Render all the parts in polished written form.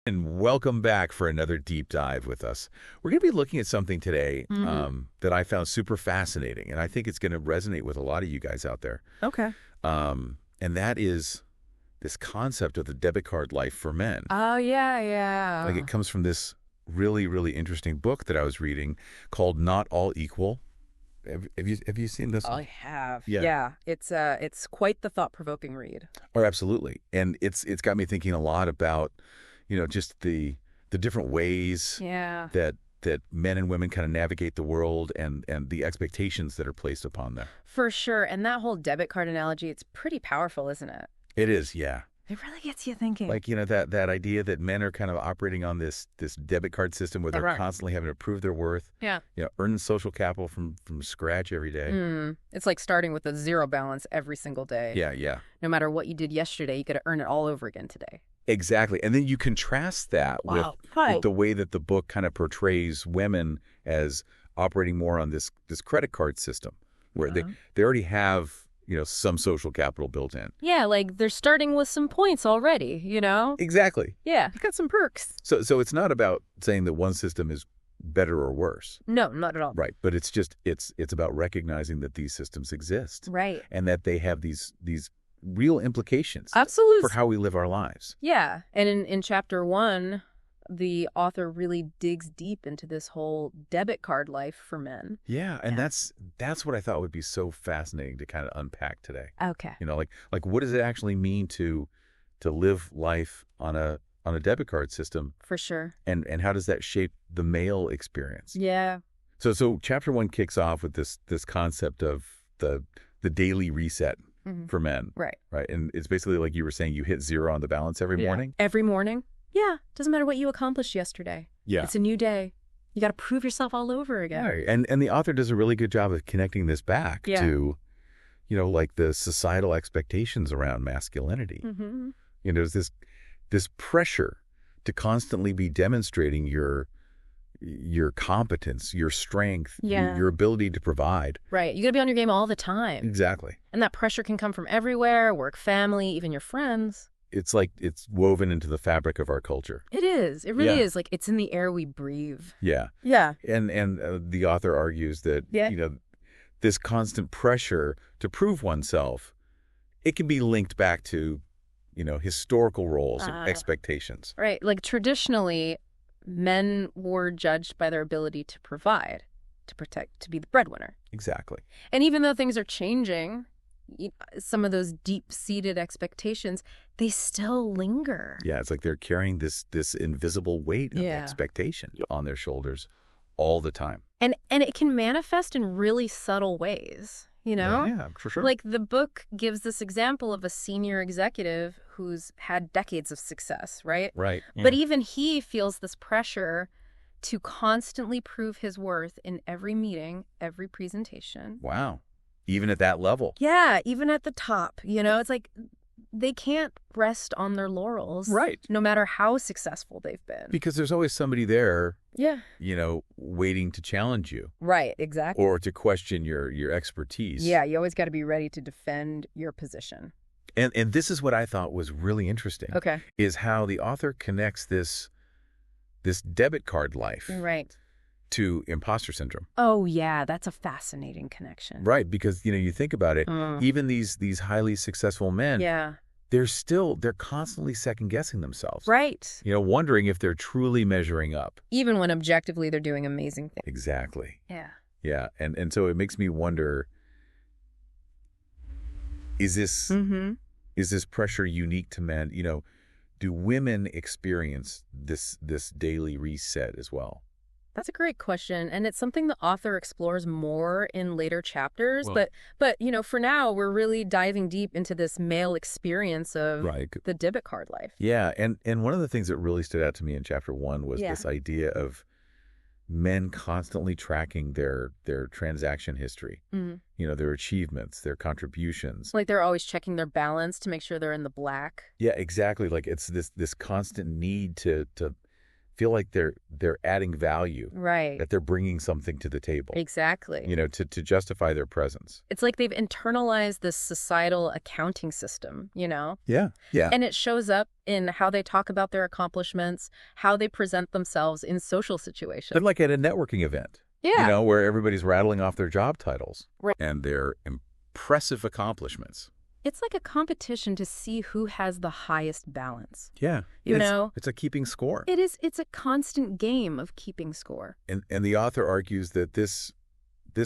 And welcome back for another deep dive with us. We're going to be looking at something today that I found super fascinating, and I think it's going to resonate with a lot of you guys out there. Okay. And that is this concept of the debit card life for men. Oh, yeah. Like it comes from this really, really interesting book that I was reading called Not All Equal. Have you seen this one? I have. Yeah. It's quite the thought-provoking read. Oh, absolutely. And it's got me thinking a lot about, just the different ways that men and women kind of navigate the world and the expectations that are placed upon them. For sure. And that whole debit card analogy, it's pretty powerful, isn't it? It is, yeah. It really gets you thinking. Like, that idea that men are kind of operating on this debit card system where they're constantly having to prove their worth. Yeah. Earn social capital from scratch every day. It's like starting with a zero balance every single day. Yeah. No matter what you did yesterday, you got to earn it all over again today. Exactly. And then you contrast that with the way that the book kind of portrays women as operating more on this credit card system where they already have, some social capital built in. Yeah, like they're starting with some points already, Exactly. Yeah, got some perks. So it's not about saying that one system is better or worse. No, not at all. Right. But it's just it's about recognizing that these systems exist. Right. And that they have these real implications. Absolutely. For how we live our lives. Yeah. And in chapter 1, the author really digs deep into this whole debit card life for men. Yeah, and that's what I thought would be so fascinating to kind of unpack today. Okay. Like what does it actually mean to live life on a debit card system? For sure. And how does that shape the male experience? Yeah. So chapter 1 kicks off with this concept of the daily reset for men. Right. And it's basically like you were saying, you hit zero on the balance every morning. Every morning. Yeah. Doesn't matter what you accomplished yesterday. Yeah. It's a new day. You got to prove yourself all over again. Right. And the author does a really good job of connecting this back to, like the societal expectations around masculinity. There's this pressure to constantly be demonstrating your competence, your strength, your ability to provide. Right. You got to be on your game all the time. Exactly. And that pressure can come from everywhere, work, family, even your friends. It's like it's woven into the fabric of our culture. It is. It really is. Like it's in the air we breathe. Yeah. Yeah. And the author argues that, this constant pressure to prove oneself, it can be linked back to, historical roles and expectations. Right. Like traditionally, men were judged by their ability to provide, to protect, to be the breadwinner. Exactly. And even though things are changing, some of those deep-seated expectations, they still linger. Yeah, it's like they're carrying this invisible weight of expectation on their shoulders all the time. And it can manifest in really subtle ways, Yeah, for sure. Like the book gives this example of a senior executive who's had decades of success, right? Right. But even he feels this pressure to constantly prove his worth in every meeting, every presentation. Wow. Even at that level. Yeah, even at the top, it's like they can't rest on their laurels. Right. No matter how successful they've been. Because there's always somebody there, yeah, waiting to challenge you. Right, exactly. Or to question your expertise. Yeah, you always got to be ready to defend your position. And this is what I thought was really interesting. Okay. Is how the author connects this debit card life. Right. To imposter syndrome. Oh, yeah, that's a fascinating connection. Right, because, you think about it, even these highly successful men, they're constantly second-guessing themselves. Right. Wondering if they're truly measuring up. Even when objectively they're doing amazing things. Exactly. Yeah. Yeah, and so it makes me wonder, is this pressure unique to men? Do women experience this daily reset as well? That's a great question, and it's something the author explores more in later chapters. Well, but for now, we're really diving deep into this male experience of the debit card life. Yeah, and one of the things that really stood out to me in chapter 1 was this idea of men constantly tracking their transaction history, their achievements, their contributions. Like they're always checking their balance to make sure they're in the black. Yeah, exactly. Like it's this constant need to feel like they're adding value. Right. That they're bringing something to the table. Exactly. To justify their presence. It's like they've internalized this societal accounting system, Yeah. Yeah. And it shows up in how they talk about their accomplishments, how they present themselves in social situations. They're like at a networking event. Yeah. Where everybody's rattling off their job titles. Right. And their impressive accomplishments. It's like a competition to see who has the highest balance. Yeah. It's a keeping score. It is. It's a constant game of keeping score. And the author argues that this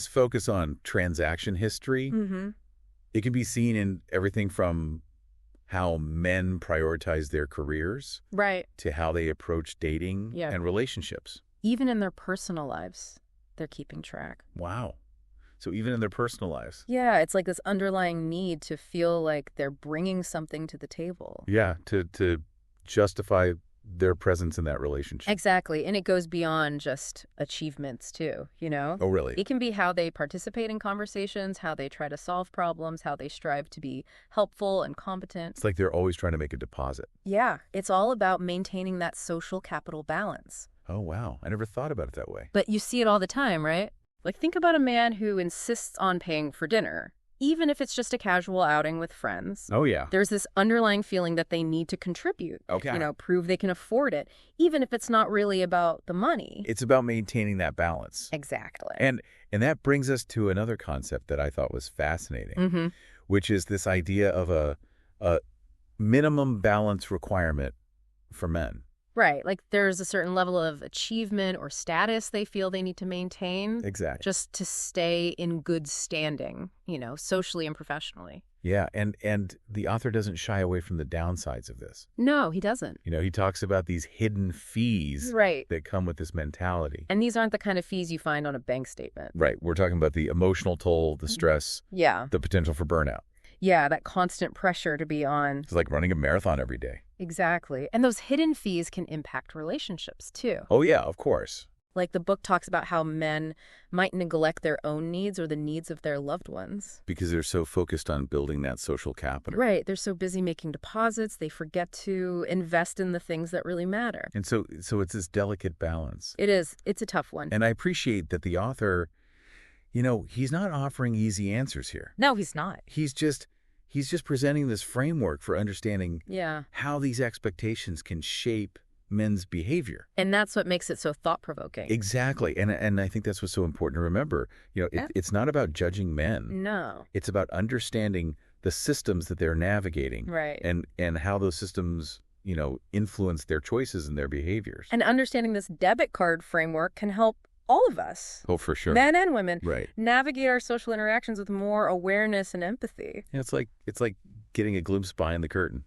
focus on transaction history, it can be seen in everything from how men prioritize their careers, right, to how they approach dating and relationships. Even in their personal lives, they're keeping track. Wow. So even in their personal lives. Yeah, it's like this underlying need to feel like they're bringing something to the table. Yeah, to justify their presence in that relationship. Exactly. And it goes beyond just achievements, too, Oh, really? It can be how they participate in conversations, how they try to solve problems, how they strive to be helpful and competent. It's like they're always trying to make a deposit. Yeah, it's all about maintaining that social capital balance. Oh, wow. I never thought about it that way. But you see it all the time, right? Like, think about a man who insists on paying for dinner, even if it's just a casual outing with friends. Oh, yeah. There's this underlying feeling that they need to contribute. Okay. Prove they can afford it, even if it's not really about the money. It's about maintaining that balance. Exactly. And that brings us to another concept that I thought was fascinating, which is this idea of a minimum balance requirement for men. Right. Like there's a certain level of achievement or status they feel they need to maintain. Exactly. Just to stay in good standing, socially and professionally. Yeah. And the author doesn't shy away from the downsides of this. No, he doesn't. He talks about these hidden fees that come with this mentality. And these aren't the kind of fees you find on a bank statement. Right. We're talking about the emotional toll, the stress, the potential for burnout. Yeah, that constant pressure to be on. It's like running a marathon every day. Exactly. And those hidden fees can impact relationships, too. Oh, yeah, of course. Like the book talks about how men might neglect their own needs or the needs of their loved ones. Because they're so focused on building that social capital. Right. They're so busy making deposits, they forget to invest in the things that really matter. And so it's this delicate balance. It is. It's a tough one. And I appreciate that the author, he's not offering easy answers here. No, he's not. He's just presenting this framework for understanding how these expectations can shape men's behavior. And that's what makes it so thought-provoking. Exactly. And I think that's what's so important to remember. It's not about judging men. No. It's about understanding the systems that they're navigating. Right. And how those systems, influence their choices and their behaviors. And understanding this debit card framework can help all of us. Oh, for sure. Men and women. Right. Navigate our social interactions with more awareness and empathy. Yeah, it's like getting a glimpse behind the curtain,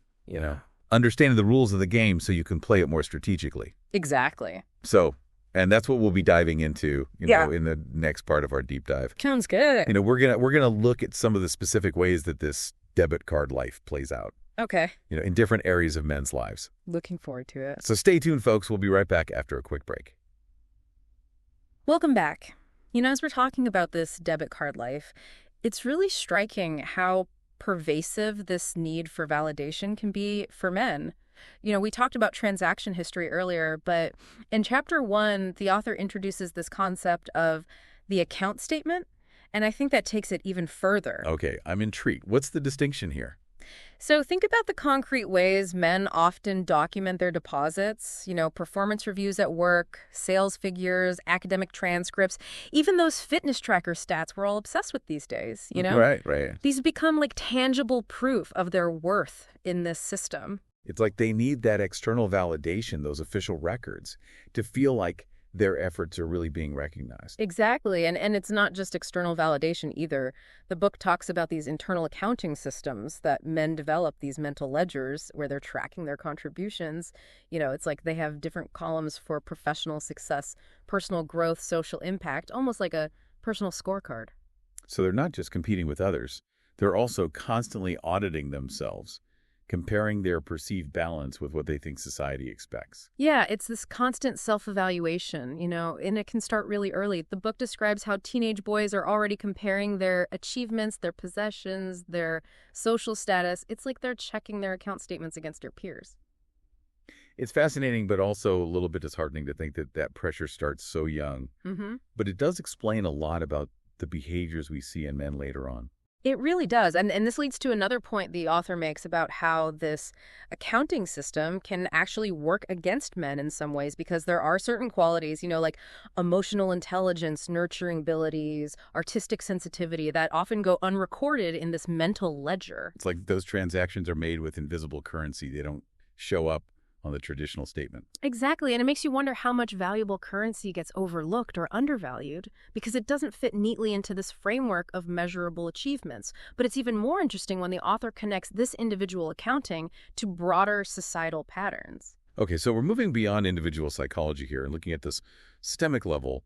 Understanding the rules of the game so you can play it more strategically. Exactly. So, and that's what we'll be diving into, in the next part of our deep dive. Sounds good. We're going to look at some of the specific ways that this debit card life plays out. Okay. In different areas of men's lives. Looking forward to it. So stay tuned, folks. We'll be right back after a quick break. Welcome back. As we're talking about this debit card life, it's really striking how pervasive this need for validation can be for men. We talked about transaction history earlier, but in chapter 1, the author introduces this concept of the account statement, and I think that takes it even further. Okay, I'm intrigued. What's the distinction here? So think about the concrete ways men often document their deposits, performance reviews at work, sales figures, academic transcripts, even those fitness tracker stats we're all obsessed with these days, Right. These become like tangible proof of their worth in this system. It's like they need that external validation, those official records, to feel like their efforts are really being recognized. Exactly. And it's not just external validation either. The book talks about these internal accounting systems that men develop, these mental ledgers where they're tracking their contributions. It's like they have different columns for professional success, personal growth, social impact, almost like a personal scorecard. So they're not just competing with others. They're also constantly auditing themselves, comparing their perceived balance with what they think society expects. Yeah, it's this constant self-evaluation, and it can start really early. The book describes how teenage boys are already comparing their achievements, their possessions, their social status. It's like they're checking their account statements against their peers. It's fascinating, but also a little bit disheartening to think that that pressure starts so young. But it does explain a lot about the behaviors we see in men later on. It really does. And this leads to another point the author makes about how this accounting system can actually work against men in some ways, because there are certain qualities, like emotional intelligence, nurturing abilities, artistic sensitivity that often go unrecorded in this mental ledger. It's like those transactions are made with invisible currency. They don't show up on the traditional statement. Exactly, and it makes you wonder how much valuable currency gets overlooked or undervalued because it doesn't fit neatly into this framework of measurable achievements. But it's even more interesting when the author connects this individual accounting to broader societal patterns. Okay, so we're moving beyond individual psychology here and looking at this systemic level.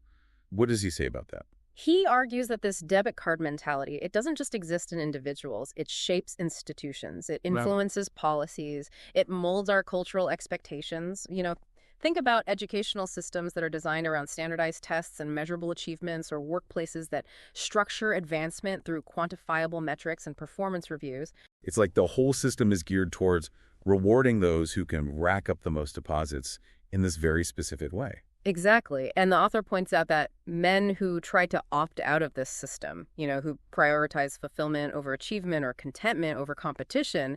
What does he say about that? He argues that this debit card mentality, it doesn't just exist in individuals. It shapes institutions. It influences policies. It molds our cultural expectations. Think about educational systems that are designed around standardized tests and measurable achievements, or workplaces that structure advancement through quantifiable metrics and performance reviews. It's like the whole system is geared towards rewarding those who can rack up the most deposits in this very specific way. Exactly. And the author points out that men who try to opt out of this system, who prioritize fulfillment over achievement or contentment over competition,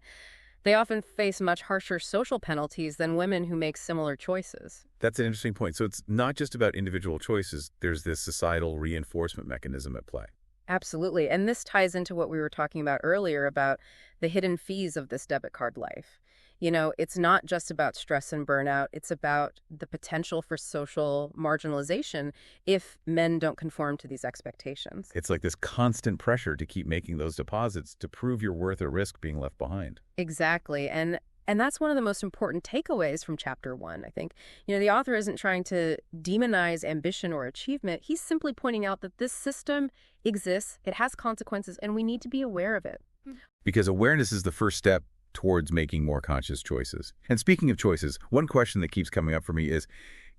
they often face much harsher social penalties than women who make similar choices. That's an interesting point. So it's not just about individual choices. There's this societal reinforcement mechanism at play. Absolutely. And this ties into what we were talking about earlier about the hidden fees of this debit card life. It's not just about stress and burnout. It's about the potential for social marginalization if men don't conform to these expectations. It's like this constant pressure to keep making those deposits to prove your worth or risk being left behind. Exactly. And that's one of the most important takeaways from Chapter 1, I think. The author isn't trying to demonize ambition or achievement. He's simply pointing out that this system exists, it has consequences, and we need to be aware of it. Because awareness is the first step towards making more conscious choices. And speaking of choices, one question that keeps coming up for me is,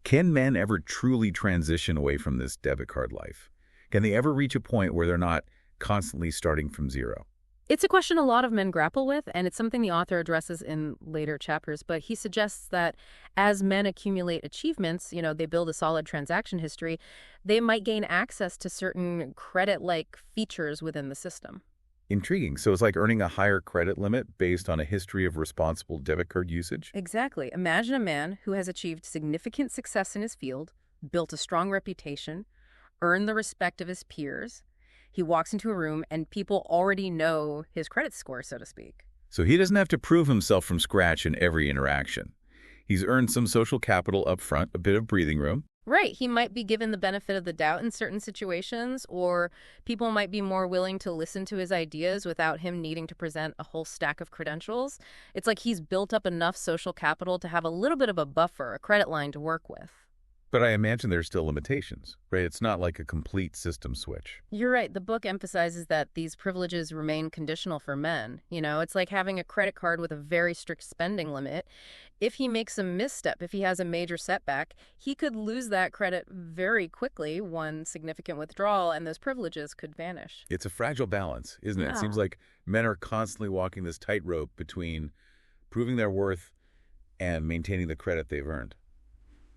can men ever truly transition away from this debit card life? Can they ever reach a point where they're not constantly starting from zero? It's a question a lot of men grapple with, and it's something the author addresses in later chapters. But he suggests that as men accumulate achievements, they build a solid transaction history, they might gain access to certain credit-like features within the system. Intriguing. So it's like earning a higher credit limit based on a history of responsible debit card usage? Exactly. Imagine a man who has achieved significant success in his field, built a strong reputation, earned the respect of his peers. He walks into a room and people already know his credit score, so to speak. So he doesn't have to prove himself from scratch in every interaction. He's earned some social capital up front, a bit of breathing room. Right. He might be given the benefit of the doubt in certain situations, or people might be more willing to listen to his ideas without him needing to present a whole stack of credentials. It's like he's built up enough social capital to have a little bit of a buffer, a credit line to work with. But I imagine there's still limitations, right? It's not like a complete system switch. You're right. The book emphasizes that these privileges remain conditional for men. It's like having a credit card with a very strict spending limit. If he makes a misstep, if he has a major setback, he could lose that credit very quickly, one significant withdrawal, and those privileges could vanish. It's a fragile balance, isn't it? Yeah. It seems like men are constantly walking this tightrope between proving their worth and maintaining the credit they've earned.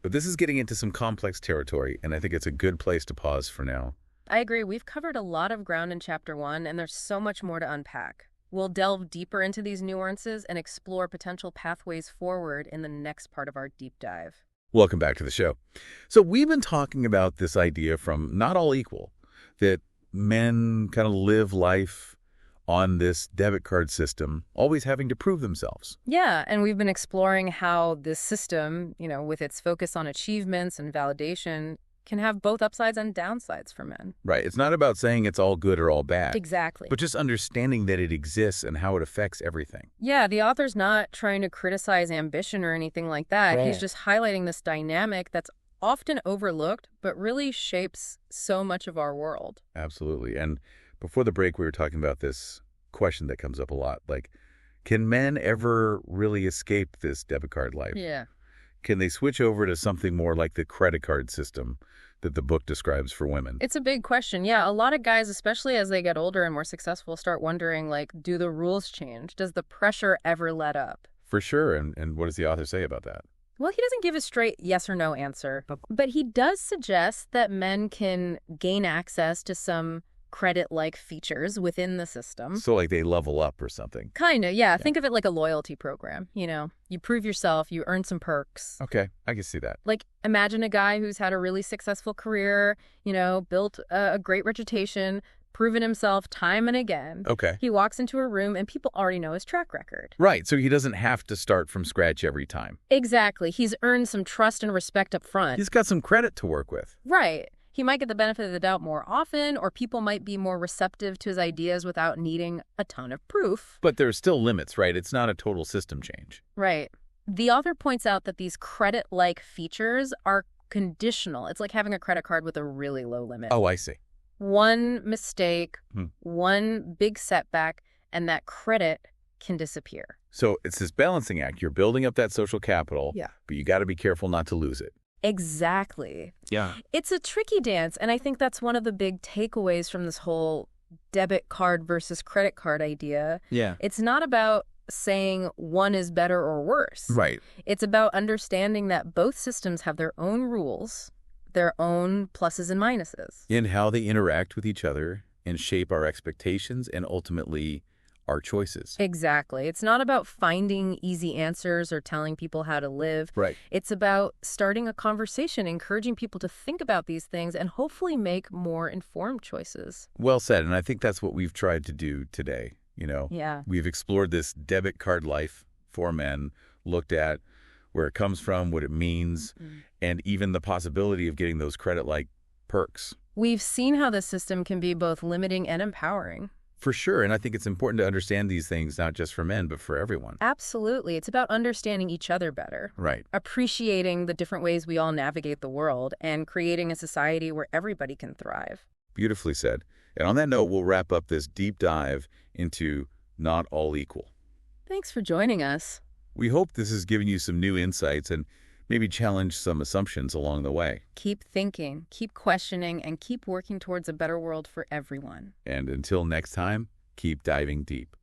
But this is getting into some complex territory, and I think it's a good place to pause for now. I agree. We've covered a lot of ground in Chapter 1, and there's so much more to unpack. We'll delve deeper into these nuances and explore potential pathways forward in the next part of our deep dive. Welcome back to the show. So we've been talking about this idea from Not All Equal, that men kind of live life on this debit card system, always having to prove themselves. Yeah, and we've been exploring how this system, with its focus on achievements and validation, can have both upsides and downsides for men. Right. It's not about saying it's all good or all bad. Exactly. But just understanding that it exists and how it affects everything. Yeah, the author's not trying to criticize ambition or anything like that. Right. He's just highlighting this dynamic that's often overlooked, but really shapes so much of our world. Absolutely. And before the break, we were talking about this question that comes up a lot, like, can men ever really escape this debit card life? Yeah. Can they switch over to something more like the credit card system that the book describes for women? It's a big question. Yeah, a lot of guys, especially as they get older and more successful, start wondering, do the rules change? Does the pressure ever let up? For sure. And what does the author say about that? Well, he doesn't give a straight yes or no answer, but he does suggest that men can gain access to some credit-like features within the system. So like they level up or something. Kind of, yeah. Think of it like a loyalty program. You prove yourself, you earn some perks. Okay, I can see that. Like, imagine a guy who's had a really successful career, built a great reputation, proven himself time and again. Okay. He walks into a room and people already know his track record. Right, so he doesn't have to start from scratch every time. Exactly. He's earned some trust and respect up front. He's got some credit to work with. Right. He might get the benefit of the doubt more often, or people might be more receptive to his ideas without needing a ton of proof. But there's still limits, right? It's not a total system change. Right. The author points out that these credit-like features are conditional. It's like having a credit card with a really low limit. Oh, I see. One mistake, one big setback, and that credit can disappear. So it's this balancing act. You're building up that social capital, but you got to be careful not to lose it. Exactly. Yeah. It's a tricky dance, and I think that's one of the big takeaways from this whole debit card versus credit card idea. Yeah. It's not about saying one is better or worse. Right. It's about understanding that both systems have their own rules, their own pluses and minuses. In how they interact with each other and shape our expectations and ultimately our choices. Exactly. It's not about finding easy answers or telling people how to live. Right. It's about starting a conversation, encouraging people to think about these things and hopefully make more informed choices. Well said. And I think that's what we've tried to do today. Yeah. We've explored this debit card life for men, looked at where it comes from, what it means, and even the possibility of getting those credit-like perks. We've seen how the system can be both limiting and empowering. For sure, and I think it's important to understand these things, not just for men, but for everyone. Absolutely. It's about understanding each other better. Right. Appreciating the different ways we all navigate the world and creating a society where everybody can thrive. Beautifully said. And on that note, we'll wrap up this deep dive into Not All Equal. Thanks for joining us. We hope this has given you some new insights and maybe challenged some assumptions along the way. Keep thinking, keep questioning, and keep working towards a better world for everyone. And until next time, keep diving deep.